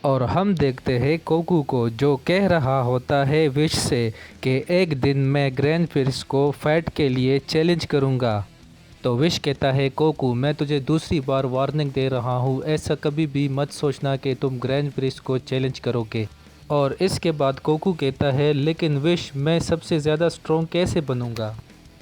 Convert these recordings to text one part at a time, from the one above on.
और हम देखते हैं कोकू को जो कह रहा होता है विश से कि एक दिन मैं ग्रैंड फिश को फाइट के लिए चैलेंज करूंगा। तो विश कहता है कोकू, मैं तुझे दूसरी बार वार्निंग दे रहा हूँ, ऐसा कभी भी मत सोचना कि तुम ग्रैंड प्रिंस को चैलेंज करोगे। और इसके बाद कोकू कहता है लेकिन विश, मैं सबसे ज़्यादा स्ट्रॉन्ग कैसे बनूंगा।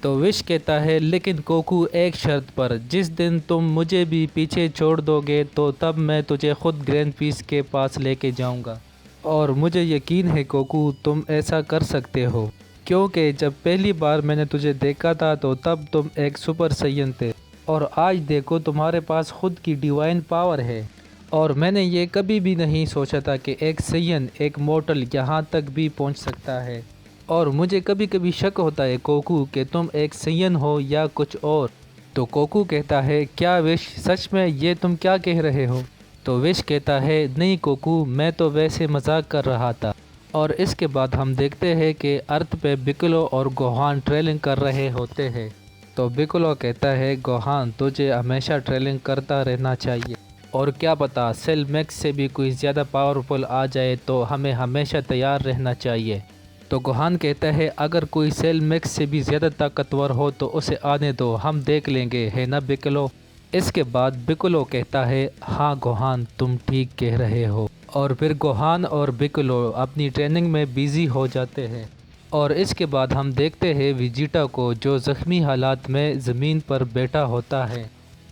तो विश कहता है लेकिन कोकू, एक शर्त पर, जिस दिन तुम मुझे भी पीछे छोड़ दोगे तो तब मैं तुझे खुद ग्रैंड प्रिंस के पास लेके जाऊंगा। और मुझे यकीन है कोकू, तुम ऐसा कर सकते हो, क्योंकि जब पहली बार मैंने तुझे देखा था तो तब तुम एक सुपर सैयन थे, और आज देखो तुम्हारे पास खुद की डिवाइन पावर है। और मैंने ये कभी भी नहीं सोचा था कि एक सैयन, एक मॉर्टल यहाँ तक भी पहुँच सकता है। और मुझे कभी कभी शक होता है कोकू कि तुम एक सैयन हो या कुछ और। तो कोकू कहता है क्या विश, सच में ये तुम क्या कह रहे हो। तो विश कहता है नहीं कोकू, मैं तो वैसे मजाक कर रहा था। और इसके बाद हम देखते हैं कि अर्थ पे बिकलो और गोहान ट्रेलिंग कर रहे होते हैं। तो बिकलो कहता है गोहान, तुझे हमेशा ट्रेलिंग करता रहना चाहिए, और क्या पता सेल मैक्स से भी कोई ज़्यादा पावरफुल आ जाए, तो हमें हमेशा तैयार रहना चाहिए। तो गोहान कहता है अगर कोई सेल मैक्स से भी ज़्यादा ताकतवर हो तो उसे आने दो, हम देख लेंगे, है ना बिकलो। इसके बाद बिकलो कहता है हाँ गोहान, तुम ठीक कह रहे हो। और फिर गोहान और बिकलो अपनी ट्रेनिंग में बिज़ी हो जाते हैं। और इसके बाद हम देखते हैं विजिटा को, जो ज़ख्मी हालात में ज़मीन पर बैठा होता है।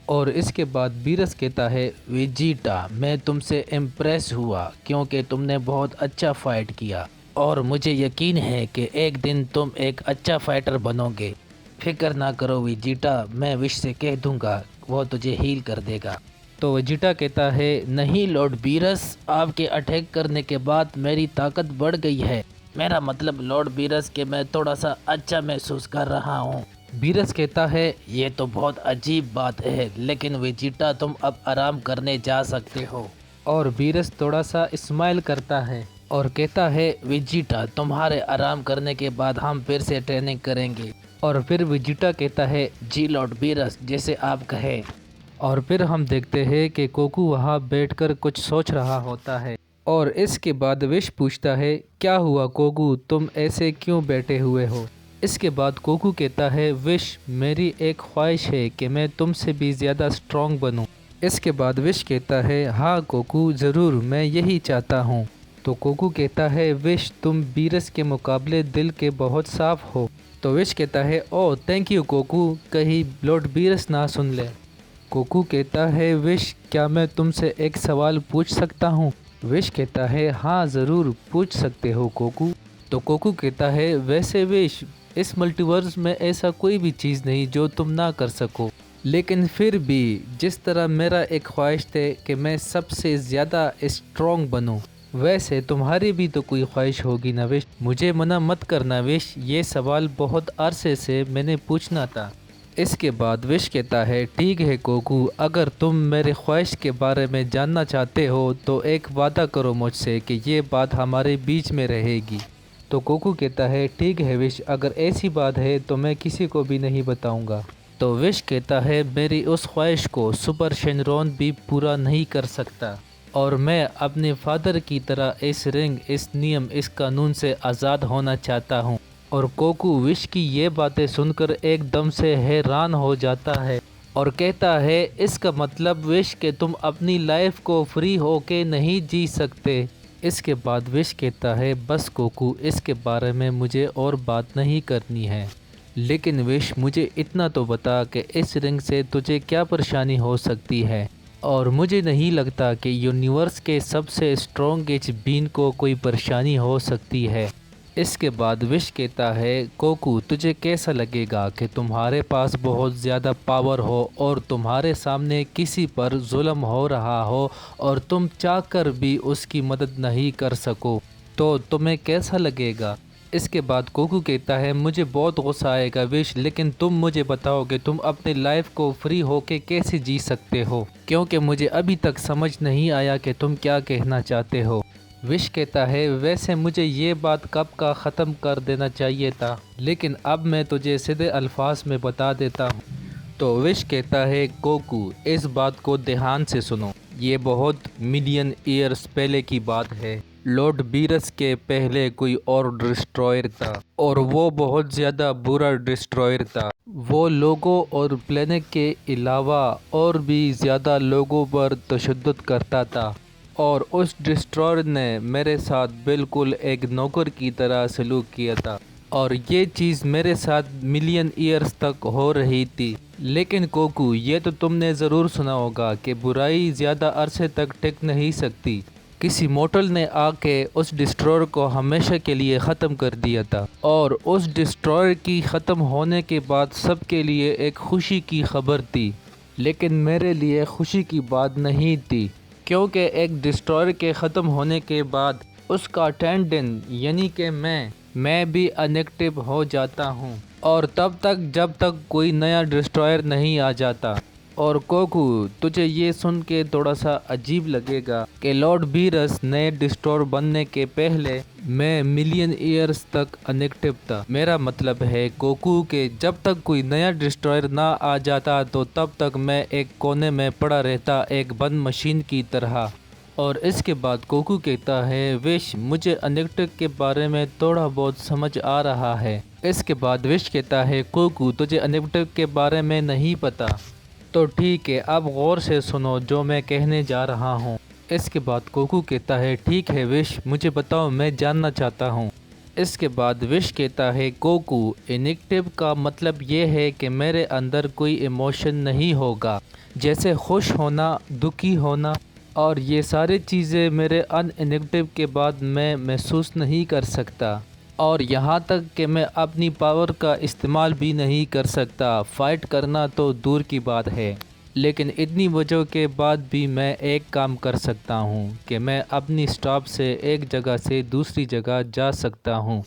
और इसके बाद बीरस कहता है विजिटा, मैं तुमसे इम्प्रेस हुआ क्योंकि तुमने बहुत अच्छा फाइट किया, और मुझे यकीन है कि एक दिन तुम एक अच्छा फाइटर बनोगे। फिक्र ना करो विजिटा, मैं विश से कह दूंगा, वो तुझे हील कर देगा। तो विजिटा कहता है नहीं लॉर्ड बीरस, आपके अटैक करने के बाद मेरी ताकत बढ़ गई है। मेरा मतलब लॉर्ड बीरस कि मैं थोड़ा सा अच्छा महसूस कर रहा हूँ। बीरस कहता है ये तो बहुत अजीब बात है, लेकिन विजिटा तुम अब आराम करने जा सकते हो। और बीरस थोड़ा सा स्माइल करता है और कहता है विजिटा, तुम्हारे आराम करने के बाद हम फिर से ट्रेनिंग करेंगे। और फिर विजिटा कहता है जी लॉर्ड बीरस, जैसे आप कहे। और फिर हम देखते हैं कि कोकू वहाँ बैठकर कुछ सोच रहा होता है। और इसके बाद विश पूछता है क्या हुआ कोकू, तुम ऐसे क्यों बैठे हुए हो। इसके बाद कोकू कहता है विश, मेरी एक ख्वाहिश है कि मैं तुमसे भी ज़्यादा स्ट्रॉन्ग बनूं। इसके बाद विश कहता है हाँ कोकू, ज़रूर, मैं यही चाहता हूँ। तो कोकू कहता है विश, तुम बीरस के मुकाबले दिल के बहुत साफ हो। तो विश कहता है ओह थैंक यू कोकू, कहीं लॉर्ड बीरस ना सुन ले। कोकू कहता है विश, क्या मैं तुमसे एक सवाल पूछ सकता हूँ। विश कहता है हाँ ज़रूर, पूछ सकते हो कोकू। तो कोकू कहता है वैसे विश, इस मल्टीवर्स में ऐसा कोई भी चीज़ नहीं जो तुम ना कर सको, लेकिन फिर भी जिस तरह मेरा एक ख्वाहिश थे कि मैं सबसे ज़्यादा स्ट्रॉन्ग बनूं, वैसे तुम्हारी भी तो कोई ख्वाहिश होगी ना विश। मुझे मना मत करना विश, ये सवाल बहुत अरसे से मैंने पूछना था। इसके बाद विश कहता है ठीक है कोकू, अगर तुम मेरे ख्वाहिश के बारे में जानना चाहते हो तो एक वादा करो मुझसे कि ये बात हमारे बीच में रहेगी। तो कोकू कहता है ठीक है विश, अगर ऐसी बात है तो मैं किसी को भी नहीं बताऊंगा। तो विश कहता है मेरी उस ख्वाहिश को सुपर शेनरॉन भी पूरा नहीं कर सकता, और मैं अपने फादर की तरह इस रिंग, इस नियम, इस कानून से आज़ाद होना चाहता हूँ। और कोकू विश की ये बातें सुनकर एकदम से हैरान हो जाता है और कहता है इसका मतलब विश कि तुम अपनी लाइफ को फ्री होके नहीं जी सकते। इसके बाद विश कहता है बस कोकू, इसके बारे में मुझे और बात नहीं करनी है, लेकिन विश मुझे इतना तो बता कि इस रिंग से तुझे क्या परेशानी हो सकती है। और मुझे नहीं लगता कि यूनिवर्स के सबसे स्ट्रॉन्गेस्ट बीन को कोई परेशानी हो सकती है। इसके बाद विश कहता है कोकू, तुझे कैसा लगेगा कि तुम्हारे पास बहुत ज़्यादा पावर हो और तुम्हारे सामने किसी पर जुल्म हो रहा हो और तुम चाहकर भी उसकी मदद नहीं कर सको, तो तुम्हें कैसा लगेगा। इसके बाद कोकू कहता है मुझे बहुत गुस्सा आएगा विश, लेकिन तुम मुझे बताओ कि तुम अपनी लाइफ को फ्री होके कैसे जी सकते हो, क्योंकि मुझे अभी तक समझ नहीं आया कि तुम क्या कहना चाहते हो। विश कहता है वैसे मुझे ये बात कब का ख़त्म कर देना चाहिए था, लेकिन अब मैं तुझे सीधे अल्फाज में बता देता हूँ। तो विश कहता है कोकू, इस बात को ध्यान से सुनो, ये बहुत मिलियन ईयर्स पहले की बात है। लॉर्ड बीरस के पहले कोई और डिस्ट्रॉयर था और वो बहुत ज़्यादा बुरा डिस्ट्रॉयर था। वो लोगों और प्लेनेट के अलावा और भी ज़्यादा लोगों पर तशद्दुद करता था और उस डिस्ट्रॉयर ने मेरे साथ बिल्कुल एक नौकर की तरह सलूक किया था और ये चीज़ मेरे साथ मिलियन ईयर्स तक हो रही थी। लेकिन कोकू, ये तो तुमने ज़रूर सुना होगा कि बुराई ज़्यादा अरसे तक टिक नहीं सकती। किसी मोटल ने आके उस डिस्ट्रॉयर को हमेशा के लिए ख़त्म कर दिया था और उस डिस्ट्रॉयर की ख़त्म होने के बाद सबके लिए एक खुशी की खबर थी। लेकिन मेरे लिए खुशी की बात नहीं थी, क्योंकि एक डिस्ट्रॉयर के ख़त्म होने के बाद उसका अटेंडेंट यानी कि मैं भी इनएक्टिव हो जाता हूँ और तब तक जब तक कोई नया डिस्ट्रॉयर नहीं आ जाता। और कोकू, तुझे ये सुन के थोड़ा सा अजीब लगेगा कि लॉर्ड बीरस नए डिस्ट्रॉयर बनने के पहले मैं मिलियन ईयर्स तक इनएक्टिव था। मेरा मतलब है कोकू के जब तक कोई नया डिस्ट्रॉयर ना आ जाता तो तब तक मैं एक कोने में पड़ा रहता, एक बंद मशीन की तरह। और इसके बाद कोकू कहता है, विश, मुझे इनएक्टिव के बारे में थोड़ा बहुत समझ आ रहा है। इसके बाद विश कहता है, कोकू, तुझे इनएक्टिव के बारे में नहीं पता, तो ठीक है, अब गौर से सुनो जो मैं कहने जा रहा हूँ। इसके बाद कोकू कहता है, ठीक है विश, मुझे बताओ, मैं जानना चाहता हूँ। इसके बाद विश कहता है, कोकू, इनएक्टिव का मतलब ये है कि मेरे अंदर कोई इमोशन नहीं होगा, जैसे खुश होना, दुखी होना, और ये सारी चीज़ें मेरे अनइनएक्टिव के बाद मैं महसूस नहीं कर सकता। और यहाँ तक कि मैं अपनी पावर का इस्तेमाल भी नहीं कर सकता, फ़ाइट करना तो दूर की बात है। लेकिन इतनी वजह के बाद भी मैं एक काम कर सकता हूँ कि मैं अपनी स्टॉप से एक जगह से दूसरी जगह जा सकता हूँ।